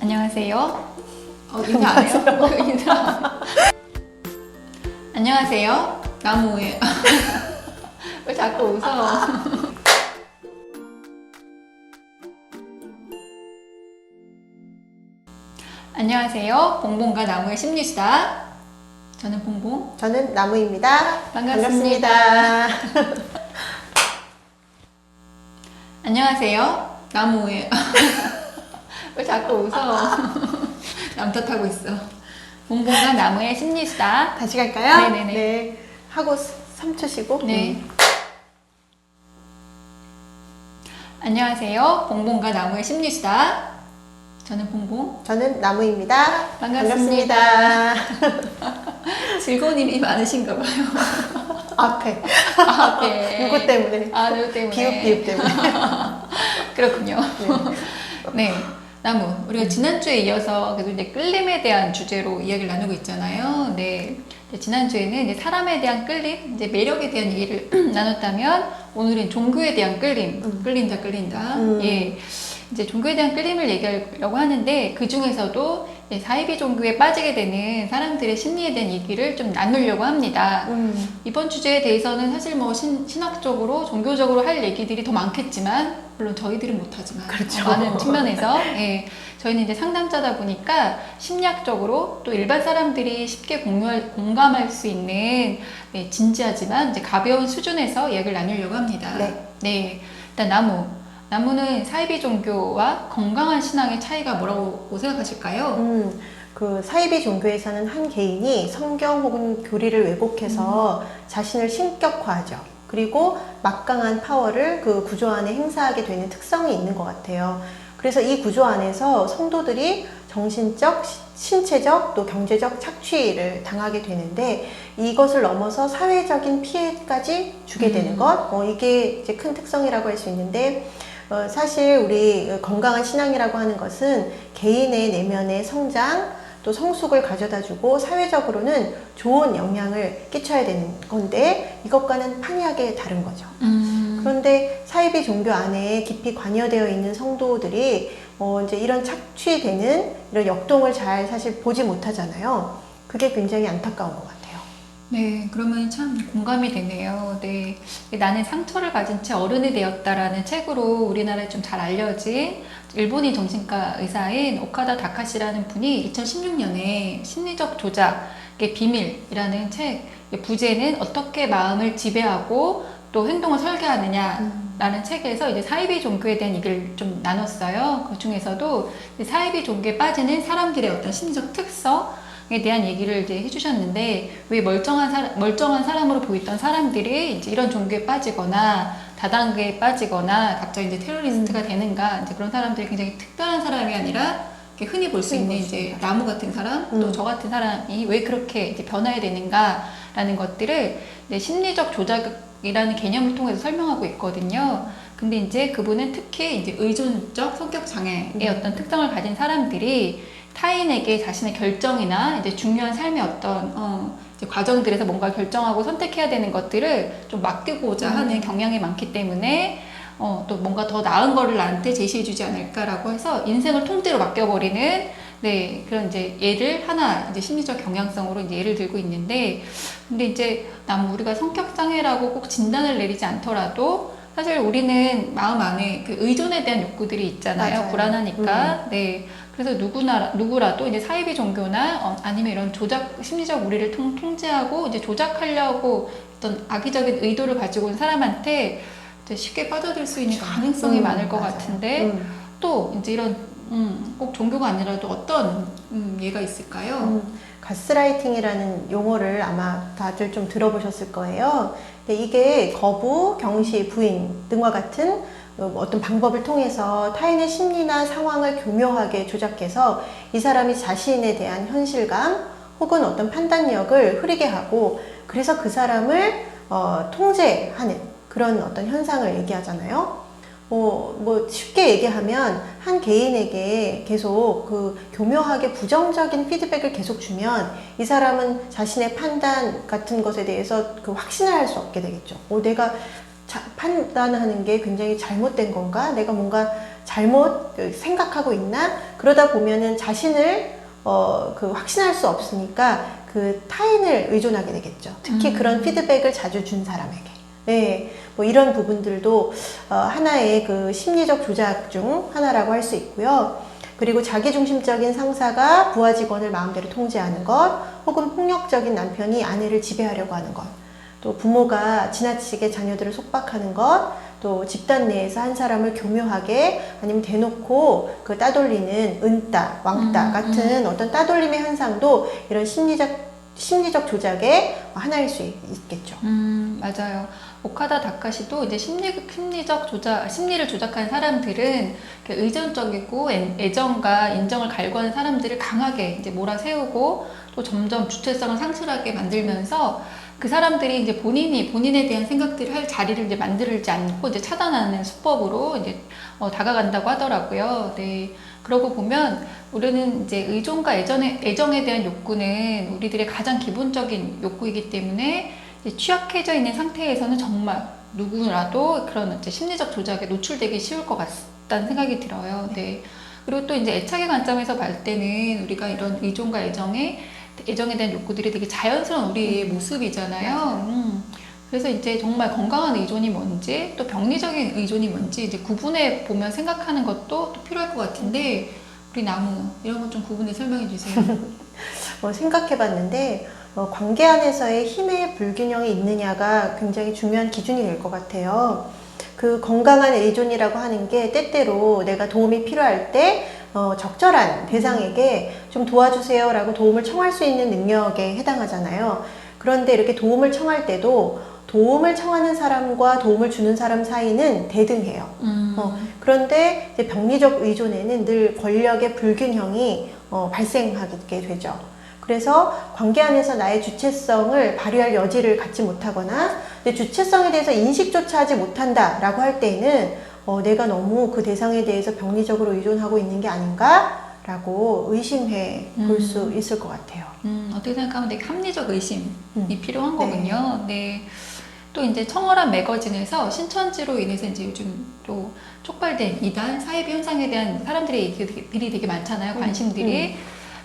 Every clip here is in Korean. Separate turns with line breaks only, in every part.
안녕하세요. 인사 안 해요? 인사. 안녕하세요. 나무예요. 왜 자꾸 웃어? 안녕하세요. 봉봉과 나무의 심리수다. 저는 봉봉.
저는 나무입니다.
반갑습니다. 안녕하세요. 나무예요. 왜 자꾸 웃어? 남 탓하고 있어. 봉봉과 나무의 심리수다.
다시 갈까요?
네네네.
네. 하고 3초 쉬고.
네. 안녕하세요. 봉봉과 나무의 심리수다. 저는 봉봉.
저는 나무입니다.
반갑습니다. 즐거운 일이 많으신가 봐요.
앞에.
네.
누구 때문에?
누구 때문에?
비읍 때문에.
그렇군요. 네. 나무, 우리가 지난주에 이어서 계속 이제 끌림에 대한 주제로 이야기를 나누고 있잖아요. 네. 지난주에는 이제 사람에 대한 끌림, 이제 매력에 대한 얘기를 나눴다면, 오늘은 종교에 대한 끌림, 끌린다. 예. 이제 종교에 대한 끌림을 얘기하려고 하는데, 그 중에서도 사이비 종교에 빠지게 되는 사람들의 심리에 대한 얘기를 좀 나누려고 합니다. 이번 주제에 대해서는 사실 뭐 신학적으로, 종교적으로 할 얘기들이 더 많겠지만, 물론 저희들은 못하지만,
그렇죠.
많은 측면에서, 예, 저희는 이제 상담자다 보니까 심리학적으로 또 일반 사람들이 쉽게 공감할 수 있는, 네, 진지하지만 이제 가벼운 수준에서 이야기를 나누려고 합니다. 네. 일단 나무는 사이비 종교와 건강한 신앙의 차이가 뭐라고 생각하실까요?
그 사이비 종교에서는 한 개인이 성경 혹은 교리를 왜곡해서 자신을 신격화하죠. 그리고 막강한 파워를 그 구조 안에 행사하게 되는 특성이 있는 것 같아요. 그래서 이 구조 안에서 성도들이 정신적, 신체적, 또 경제적 착취를 당하게 되는데, 이것을 넘어서 사회적인 피해까지 주게 되는 것, 이게 이제 큰 특성이라고 할 수 있는데, 사실 우리 건강한 신앙이라고 하는 것은 개인의 내면의 성장, 또 성숙을 가져다주고 사회적으로는 좋은 영향을 끼쳐야 되는 건데, 이것과는 판이하게 다른 거죠. 그런데 사이비 종교 안에 깊이 관여되어 있는 성도들이 이제 이런 착취되는 이런 역동을 잘 사실 보지 못하잖아요. 그게 굉장히 안타까운 것 같아요.
네, 그러면 참 공감이 되네요. 네, 나는 상처를 가진 채 어른이 되었다라는 책으로 우리나라에 좀 잘 알려진 일본인 정신과 의사인 오카다 다카시라는 분이 2016년에 심리적 조작의 비밀이라는 책, 부제는 어떻게 마음을 지배하고 또 행동을 설계하느냐라는 책에서 이제 사이비 종교에 대한 얘기를 좀 나눴어요. 그 중에서도 사이비 종교에 빠지는 사람들의 어떤 심리적 특성에 대한 얘기를 이제 해주셨는데, 왜 멀쩡한 사람으로 보이던 사람들이 이제 이런 종교에 빠지거나 다단계에 빠지거나 갑자기 이제 테러리스트가 되는가, 이제 그런 사람들이 굉장히 특별한 사람이 아니라 흔히 볼 수 있는 이제 나무 같은 사람, 또 저 같은 사람이 왜 그렇게 이제 변화해야 되는가라는 것들을 이제 심리적 조작이라는 개념을 통해서 설명하고 있거든요. 근데 이제 그분은 특히 이제 의존적 성격 장애의 어떤 특성을 가진 사람들이 타인에게 자신의 결정이나 이제 중요한 삶의 어떤 이제 과정들에서 뭔가 결정하고 선택해야 되는 것들을 좀 맡기고자 하는 경향이 많기 때문에 또 뭔가 더 나은 거를 나한테 제시해주지 않을까라고 해서 인생을 통째로 맡겨버리는, 네, 그런 이제 예를 하나 이제 심리적 경향성으로 이제 예를 들고 있는데, 근데 이제 우리가 성격 장애라고 꼭 진단을 내리지 않더라도 사실 우리는 마음 안에 그 의존에 대한 욕구들이 있잖아요.
맞아요.
불안하니까. 네. 그래서 누구라도 이제 사이비 종교나 아니면 이런 심리적 우리를 통제하고 이제 조작하려고 어떤 악의적인 의도를 가지고 온 사람한테 이제 쉽게 빠져들 수 있는 가능성이 많을 것 같은데, 또 이제 이런 꼭 종교가 아니라도 어떤 예가 있을까요?
가스라이팅이라는 용어를 아마 다들 좀 들어보셨을 거예요. 근데 이게 거부, 경시, 부인 등과 같은 어떤 방법을 통해서 타인의 심리나 상황을 교묘하게 조작해서 이 사람이 자신에 대한 현실감 혹은 어떤 판단력을 흐리게 하고, 그래서 그 사람을 통제하는 그런 어떤 현상을 얘기하잖아요. 쉽게 얘기하면 한 개인에게 계속 그 교묘하게 부정적인 피드백을 계속 주면 이 사람은 자신의 판단 같은 것에 대해서 그 확신을 할 수 없게 되겠죠. 내가 판단하는 게 굉장히 잘못된 건가? 내가 뭔가 잘못 생각하고 있나? 그러다 보면은 자신을 확신할 수 없으니까 그 타인을 의존하게 되겠죠. 특히 그런 피드백을 자주 준 사람에게. 네, 뭐 이런 부분들도 하나의 그 심리적 조작 중 하나라고 할 수 있고요. 그리고 자기중심적인 상사가 부하 직원을 마음대로 통제하는 것, 혹은 폭력적인 남편이 아내를 지배하려고 하는 것, 또 부모가 지나치게 자녀들을 속박하는 것, 또 집단 내에서 한 사람을 교묘하게 아니면 대놓고 그 따돌리는 은따, 왕따 같은 어떤 따돌림의 현상도 이런 심리적 조작의 하나일 수 있겠죠.
맞아요. 오카다 다카시도 이제 심리적 조작, 심리를 조작한 사람들은 의존적이고 애정과 인정을 갈구하는 사람들을 강하게 이제 몰아세우고 또 점점 주체성을 상실하게 만들면서 그 사람들이 이제 본인에 대한 생각들을 할 자리를 이제 만들지 않고 이제 차단하는 수법으로 이제 다가간다고 하더라고요. 네. 그러고 보면 우리는 이제 의존과 애정에 대한 욕구는 우리들의 가장 기본적인 욕구이기 때문에 이제 취약해져 있는 상태에서는 정말 누구라도 그런 이제 심리적 조작에 노출되기 쉬울 것 같다는 생각이 들어요. 네. 그리고 또 이제 애착의 관점에서 볼 때는 우리가 이런 의존과 애정에 대한 욕구들이 되게 자연스러운 우리의 모습이잖아요. 그래서 이제 정말 건강한 의존이 뭔지 또 병리적인 의존이 뭔지 이제 구분해 보면 생각하는 것도 또 필요할 것 같은데 우리 나무 이런 것 좀 구분해 설명해 주세요.
생각해 봤는데 관계 안에서의 힘의 불균형이 있느냐가 굉장히 중요한 기준이 될 것 같아요. 그 건강한 의존이라고 하는 게 때때로 내가 도움이 필요할 때 적절한 대상에게 좀 도와주세요 라고 도움을 청할 수 있는 능력에 해당하잖아요. 그런데 이렇게 도움을 청할 때도 도움을 청하는 사람과 도움을 주는 사람 사이는 대등해요. 그런데 이제 병리적 의존에는 늘 권력의 불균형이 발생하게 되죠. 그래서 관계 안에서 나의 주체성을 발휘할 여지를 갖지 못하거나 내 주체성에 대해서 인식조차 하지 못한다라고 할 때에는 내가 너무 그 대상에 대해서 병리적으로 의존하고 있는 게 아닌가라고 의심해 볼 수 있을 것 같아요.
어떻게 생각하면 되게 합리적 의심이 필요한 거군요. 네. 또 이제 청어란 매거진에서 신천지로 인해서 이제 요즘 또 촉발된 이단 사이비 현상에 대한 사람들의 얘기들이 되게 많잖아요. 관심들이.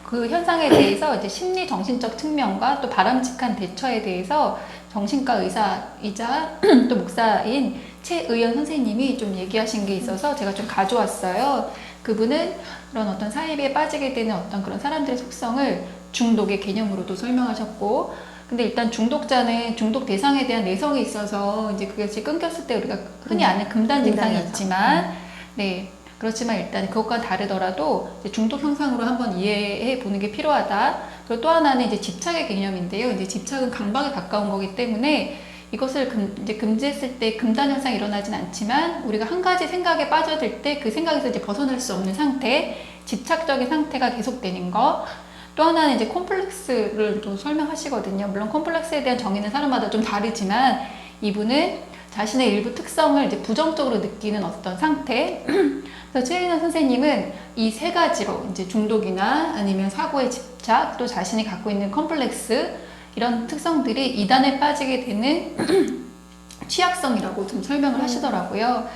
그 현상에 대해서 이제 심리 정신적 측면과 또 바람직한 대처에 대해서 정신과 의사이자 또 목사인 최의연 선생님이 좀 얘기하신 게 있어서 제가 좀 가져왔어요. 그분은 그런 어떤 사이비에 빠지게 되는 어떤 그런 사람들의 속성을 중독의 개념으로도 설명하셨고, 근데 일단 중독자는 중독 대상에 대한 내성이 있어서 이제 그것이 끊겼을 때 우리가 흔히 아는 금단 증상이 있지만, 네. 그렇지만 일단 그것과 다르더라도 이제 중독 현상으로 한번 이해해 보는 게 필요하다. 그리고 또 하나는 이제 집착의 개념인데요. 이제 집착은 강박에 가까운 거기 때문에 이것을 이제 금지했을 때 금단 현상이 일어나진 않지만 우리가 한 가지 생각에 빠져들 때 그 생각에서 이제 벗어날 수 없는 상태, 집착적인 상태가 계속되는 거. 또 하나는 이제 콤플렉스를 또 설명하시거든요. 물론 콤플렉스에 대한 정의는 사람마다 좀 다르지만 이분은 자신의 일부 특성을 이제 부정적으로 느끼는 어떤 상태. 그래서 최인원 선생님은 이 세 가지로 이제 중독이나 아니면 사고의 집착, 또 자신이 갖고 있는 컴플렉스 이런 특성들이 이단에 빠지게 되는 취약성이라고 좀 설명을 하시더라고요.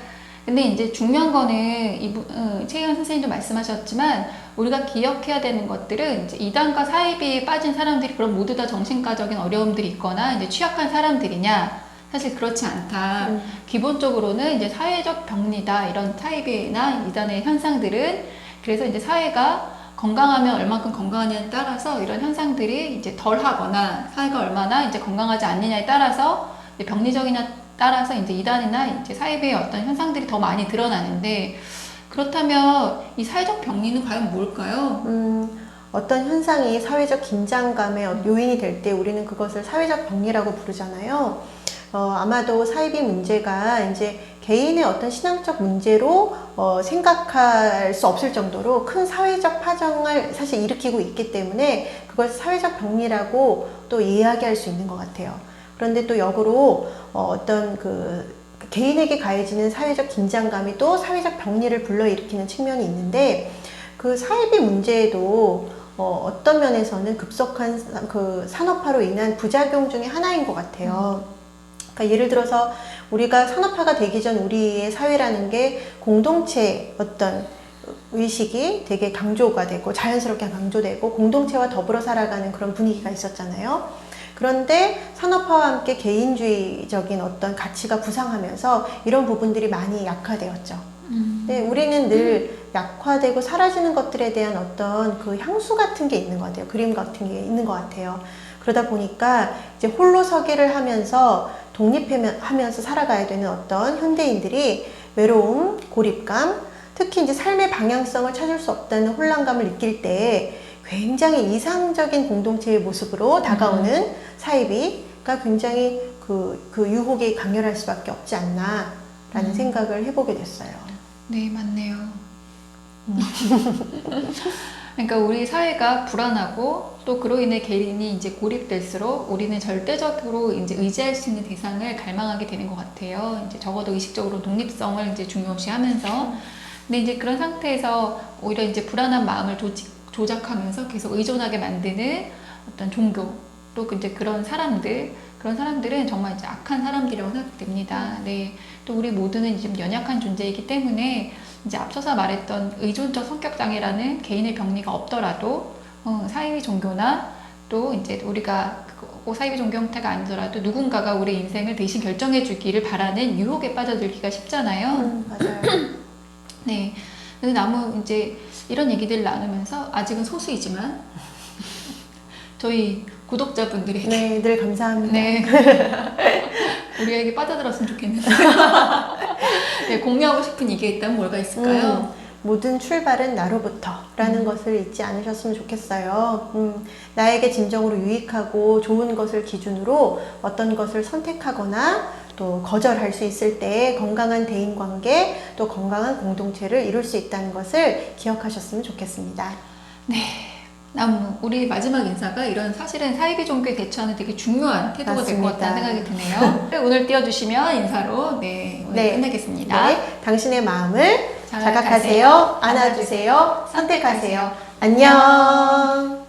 근데 이제 중요한 거는 최인원 선생님도 말씀하셨지만 우리가 기억해야 되는 것들은 이제 이단과 사이비에 빠진 사람들이 그럼 모두 다 정신과적인 어려움들이 있거나 이제 취약한 사람들이냐? 사실 그렇지 않다. 기본적으로는 이제 사회적 병리다. 이런 사이비나 이단의 현상들은 그래서 이제 사회가 건강하면 얼만큼 건강하냐에 따라서 이런 현상들이 이제 덜 하거나 사회가 얼마나 이제 건강하지 않느냐에 따라서 이제 병리적이냐 따라서 이제 이단이나 이제 사이비의 어떤 현상들이 더 많이 드러나는데 그렇다면 이 사회적 병리는 과연 뭘까요?
어떤 현상이 사회적 긴장감의 요인이 될 때 우리는 그것을 사회적 병리라고 부르잖아요. 아마도 사이비 문제가 이제 개인의 어떤 신앙적 문제로 생각할 수 없을 정도로 큰 사회적 파장을 사실 일으키고 있기 때문에 그걸 사회적 병리라고 또 이야기할 수 있는 것 같아요. 그런데 또 역으로 어떤 그 개인에게 가해지는 사회적 긴장감이 또 사회적 병리를 불러일으키는 측면이 있는데 그 사이비 문제에도 어떤 면에서는 급속한 그 산업화로 인한 부작용 중에 하나인 것 같아요. 그러니까 예를 들어서 우리가 산업화가 되기 전 우리의 사회라는 게 공동체 어떤 의식이 되게 강조가 되고 자연스럽게 강조되고 공동체와 더불어 살아가는 그런 분위기가 있었잖아요. 그런데 산업화와 함께 개인주의적인 어떤 가치가 부상하면서 이런 부분들이 많이 약화되었죠. 네, 우리는 늘 약화되고 사라지는 것들에 대한 어떤 그 향수 같은 게 있는 것 같아요. 그림 같은 게 있는 것 같아요. 그러다 보니까 이제 홀로 서기를 하면서 독립하면서 살아가야 되는 어떤 현대인들이 외로움, 고립감, 특히 이제 삶의 방향성을 찾을 수 없다는 혼란감을 느낄 때 굉장히 이상적인 공동체의 모습으로 다가오는 사이비가 굉장히 그 유혹이 강렬할 수밖에 없지 않나라는 생각을 해보게 됐어요.
네, 맞네요. 그러니까 우리 사회가 불안하고 또 그로 인해 개인이 이제 고립될수록 우리는 절대적으로 이제 의지할 수 있는 대상을 갈망하게 되는 것 같아요. 이제 적어도 의식적으로 독립성을 이제 중요시하면서. 근데 이제 그런 상태에서 오히려 이제 불안한 마음을 조작하면서 계속 의존하게 만드는 어떤 종교 또 이제 그런 사람들은 정말 이제 악한 사람들이라고 생각됩니다. 네. 또 우리 모두는 좀 연약한 존재이기 때문에 이제 앞서서 말했던 의존적 성격 장애라는 개인의 병리가 없더라도 사이비 종교나 또 이제 우리가 꼭 사이비 종교 형태가 아니더라도 누군가가 우리 인생을 대신 결정해 주기를 바라는 유혹에 빠져들기가 쉽잖아요.
맞아요.
네. 근데 이제 이런 얘기들을 나누면서 아직은 소수이지만 저희 구독자분들에게
네, 늘 감사합니다.
네. 우리에게 빠져들었으면 좋겠는데 네, 공유하고 싶은 얘기가 있다면 뭐가 있을까요?
모든 출발은 나로부터 라는 것을 잊지 않으셨으면 좋겠어요. 나에게 진정으로 유익하고 좋은 것을 기준으로 어떤 것을 선택하거나 또 거절할 수 있을 때 건강한 대인관계 또 건강한 공동체를 이룰 수 있다는 것을 기억하셨으면 좋겠습니다.
네. 우리 마지막 인사가 이런 사실은 사이비 종교에 대처하는 되게 중요한 태도가 될 것 같다는 생각이 드네요. 오늘 띄워주시면 인사로 오늘 끝내겠습니다.
네, 당신의 마음을 자각하세요, 안아주세요, 선택하세요. 안녕.